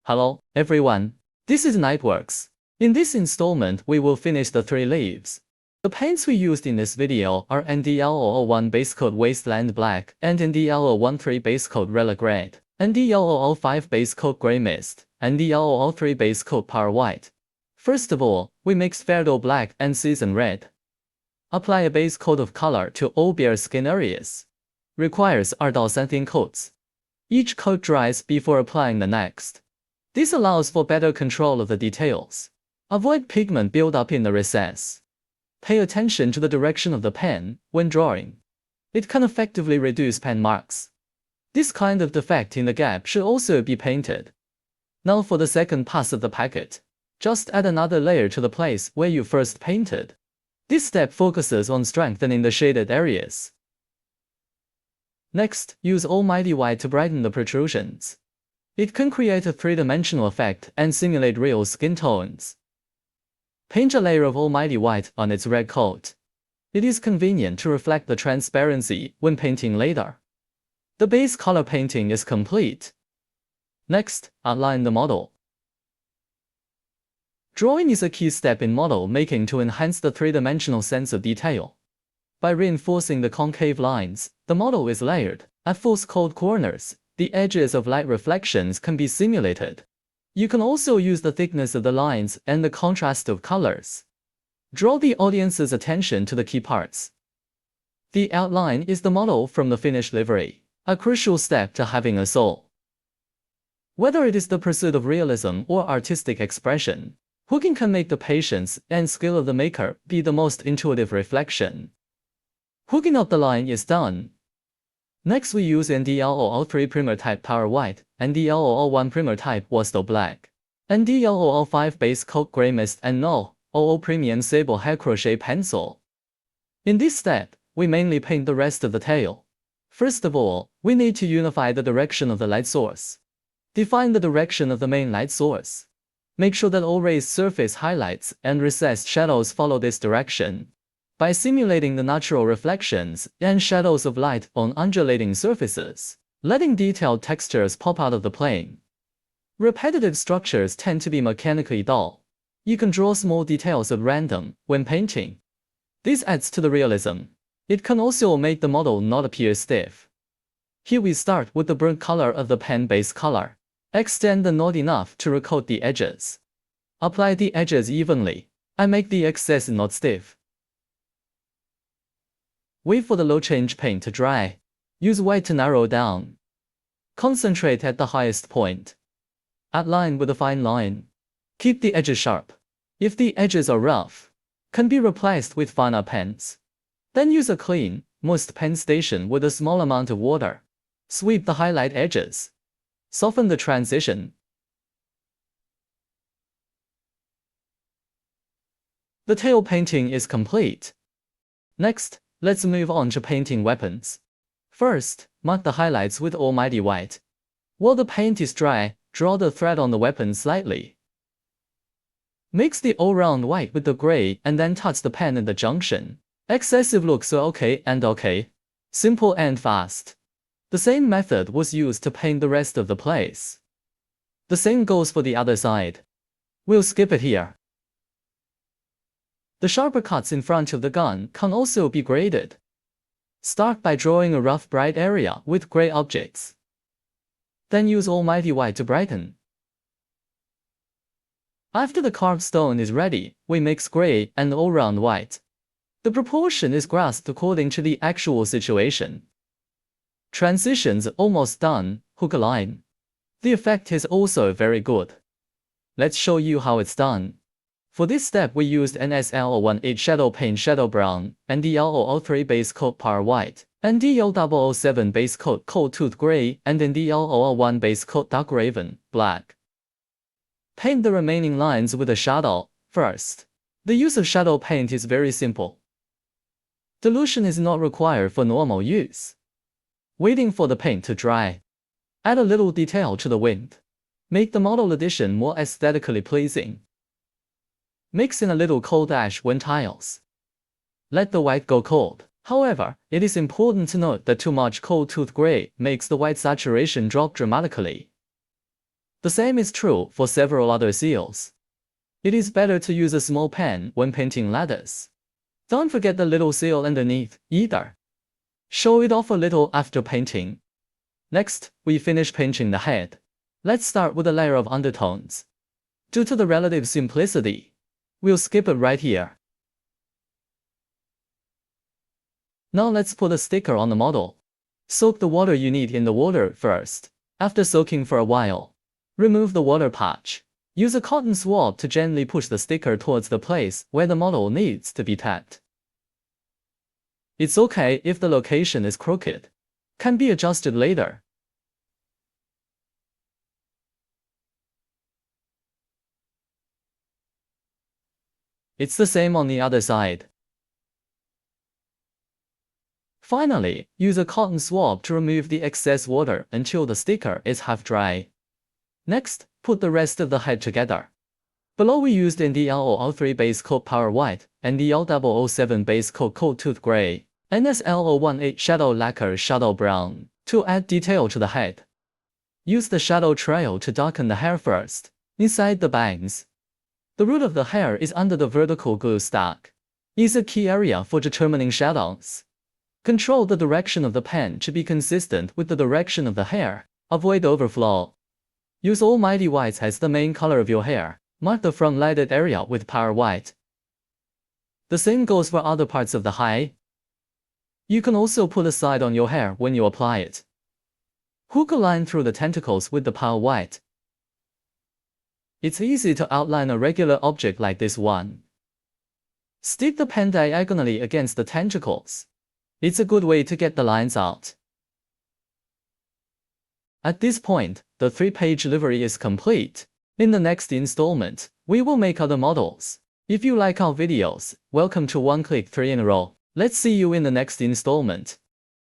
Hello, everyone. This is NightWorks. In this installment, we will finish the 3 leaves. The paints we used in this video are ND001 base coat Wasteland Black and ND013 base coat Relic Red, ND005 base coat Grey Mist, and ND003 base coat Power White. First of all, we mix Fairdale Black and Season Red. Apply a base coat of color to all bare skin areas. Requires Ardal coats. Each coat dries before applying the next. This allows for better control of the details. Avoid pigment buildup in the recess. Pay attention to the direction of the pen when drawing. It can effectively reduce pen marks. This kind of defect in the gap should also be painted. Now for the second pass of the packet. Just add another layer to the place where you first painted. This step focuses on strengthening the shaded areas. Next, use Almighty White to brighten the protrusions. It can create a three-dimensional effect and simulate real skin tones. Paint a layer of Almighty White on its red coat. It is convenient to reflect the transparency when painting later. The base color painting is complete. Next, outline the model. Drawing is a key step in model making to enhance the three-dimensional sense of detail. By reinforcing the concave lines, the model is layered. At false cold corners, the edges of light reflections can be simulated. You can also use the thickness of the lines and the contrast of colors. Draw the audience's attention to the key parts. The outline is the model from the finished livery, a crucial step to having a soul. Whether it is the pursuit of realism or artistic expression, hooking can make the patience and skill of the maker be the most intuitive reflection. Hooking up the line is done. Next we use ND003 Primer Type Power White, ND001 Primer Type Wastel Black, ND005 Base Coat Grey Mist and ND000 Premium Sable Hair Crochet Pencil. In this step, we mainly paint the rest of the tail. First of all, we need to unify the direction of the light source. Define the direction of the main light source. Make sure that all raised surface highlights and recessed shadows follow this direction. By simulating the natural reflections and shadows of light on undulating surfaces, letting detailed textures pop out of the plane. Repetitive structures tend to be mechanically dull. You can draw small details at random when painting. This adds to the realism. It can also make the model not appear stiff. Here we start with the burnt color of the pen base color. Extend the knot enough to recoat the edges. Apply the edges evenly and make the excess not stiff. Wait for the low change paint to dry. Use white to narrow down. Concentrate at the highest point. Outline with a fine line. Keep the edges sharp. If the edges are rough, can be replaced with finer pens. Then use a clean, moist pen station with a small amount of water. Sweep the highlight edges. Soften the transition. The tail painting is complete. Next, let's move on to painting weapons. First, mark the highlights with Almighty White. While the paint is dry, draw the thread on the weapon slightly. Mix the all-round white with the gray and then touch the pen at the junction. Excessive looks are okay and okay. Simple and fast. The same method was used to paint the rest of the place. The same goes for the other side. We'll skip it here. The sharper cuts in front of the gun can also be graded. Start by drawing a rough bright area with gray objects. Then use Almighty White to brighten. After the carved stone is ready, we mix gray and all-round white. The proportion is grasped according to the actual situation. Transitions almost done, hook a line. The effect is also very good. Let's show you how it's done. For this step we used NSL018 Shadow Paint Shadow Brown, ND003 Base Coat Power White, ND007 Base Coat Cold Tooth Gray, and ND001 Base Coat Dark Raven Black. Paint the remaining lines with a shadow first. The use of shadow paint is very simple. Dilution is not required for normal use. Waiting for the paint to dry. Add a little detail to the wind. Make the model addition more aesthetically pleasing. Mix in a little cold ash when tiles. Let the white go cold. However, it is important to note that too much cold tooth gray makes the white saturation drop dramatically. The same is true for several other seals. It is better to use a small pen when painting ladders. Don't forget the little seal underneath, either. Show it off a little after painting. Next, we finish painting the head. Let's start with a layer of undertones. Due to the relative simplicity, we'll skip it right here. Now let's put a sticker on the model. Soak the water you need in the water first. After soaking for a while, remove the water patch. Use a cotton swab to gently push the sticker towards the place where the model needs to be tapped. It's okay if the location is crooked. Can be adjusted later. It's the same on the other side. Finally, use a cotton swab to remove the excess water until the sticker is half dry. Next, put the rest of the head together. Below we used NDL003 base coat power white, NDL007 base coat tooth gray, NSL018 shadow lacquer shadow brown to add detail to the head. Use the shadow trail to darken the hair first, inside the bangs. The root of the hair is under the vertical glue stack. It's a key area for determining shadows. Control the direction of the pen to be consistent with the direction of the hair. Avoid overflow. Use almighty whites as the main color of your hair. Mark the front lighted area with power white. The same goes for other parts of the eye. You can also put a side on your hair when you apply it. Hook a line through the tentacles with the power white. It's easy to outline a regular object like this one. Stick the pen diagonally against the tentacles. It's a good way to get the lines out. At this point, the 3-page livery is complete. In the next installment, we will make other models. If you like our videos, welcome to One Click 3 in a row. Let's see you in the next installment.